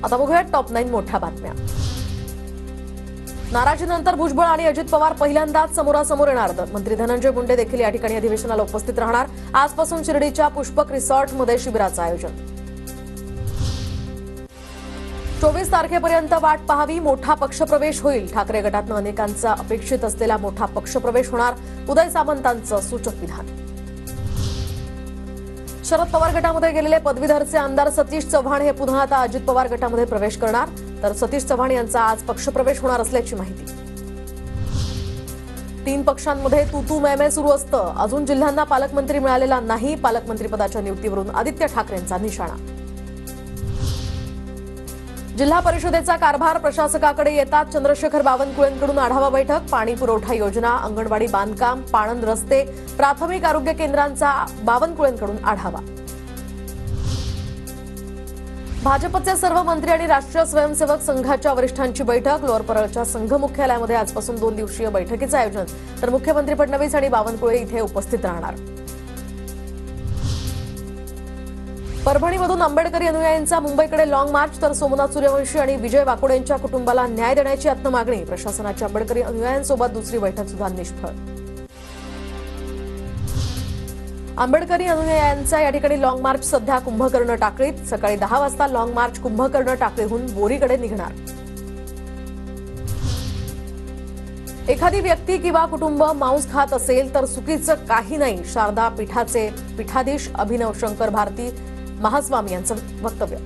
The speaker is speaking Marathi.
आता बघूयात टॉप 9 मोठ्या बातम्या। नाराजीनंतर भुजबळ आणि अजित पवार पहिल्यांदाच समोरासमोर येणार। मंत्री धनंजय मुंडे देखील या ठिकाणी अधिवेशनाला उपस्थित राहणार। आजपासून शिर्डीच्या पुष्पक रिसॉर्टमध्ये शिबिराचं आयोजन। 24 तारखेपर्यंत वाट पाहावी, मोठा पक्षप्रवेश होईल। ठाकरे गटातून अनेकांचा अपेक्षित असलेला मोठा पक्षप्रवेश होणार। उदय सामंतांचं सूचक विधान। शरद पवार गटामध्ये गेलेले पदवीधरचे आमदार सतीश चव्हाण हे पुन्हा आता अजित पवार गटामध्ये प्रवेश करणार। तर सतीश चव्हाण यांचा आज पक्षप्रवेश होणार असल्याची माहिती। 3 पक्षांमध्ये तू मैं सुरू असतं। अजून जिल्ह्यांना पालकमंत्री मिळालेला नाही। पालकमंत्रीपदाच्या नियुक्तीवरून आदित्य ठाकरेंचा निशाणा। जिल्हा परिषदेचा कारभार प्रशासकाकडे येतात। चंद्रशेखर बावनकुळेंकडून आढावा बैठक। पाणी पुरवठा योजना, अंगणवाडी बांधकाम, पाणंद रस्ते, प्राथमिक आरोग्य केंद्रांचा बावनकुळेंकडून आढावा। भाजपचे सर्व मंत्री आणि राष्ट्रीय स्वयंसेवक संघाच्या वरिष्ठांची बैठक। लोअर परळच्या संघ मुख्यालयामध्ये आजपासून 2 दिवसीय बैठकीचं आयोजन। तर मुख्यमंत्री फडणवीस आणि बावनकुळे इथे उपस्थित राहणार। परभणीमधून आंबेडकरी अनुयायींचा मुंबईकडे लॉंग मार्च। तर सोमनाथ सूर्यवंशी आणि विजय वाकोडे यांच्या कुटुंबाला न्याय देण्याची आत्ममागणी। प्रशासनाची आंबेडकरी अनुयायांसोबत दुसरी बैठक सुद्धा निष्फळ। आंबेडकरी अनुयायांचा या ठिकाणी लॉंग मार्च सध्या कुंभकर्ण टाकळीत। सकाळी 10 वाजता लॉंग मार्च कुंभकर्ण टाकळीहून बोरीकडे निघणार। एखादी व्यक्ती किंवा कुटुंब मांस खात असेल तर चुकीचं काही नाही। शारदा पीठाचे पीठाधीश अभिनव शंकर भारती महास्वामी यांचं वक्तव्य।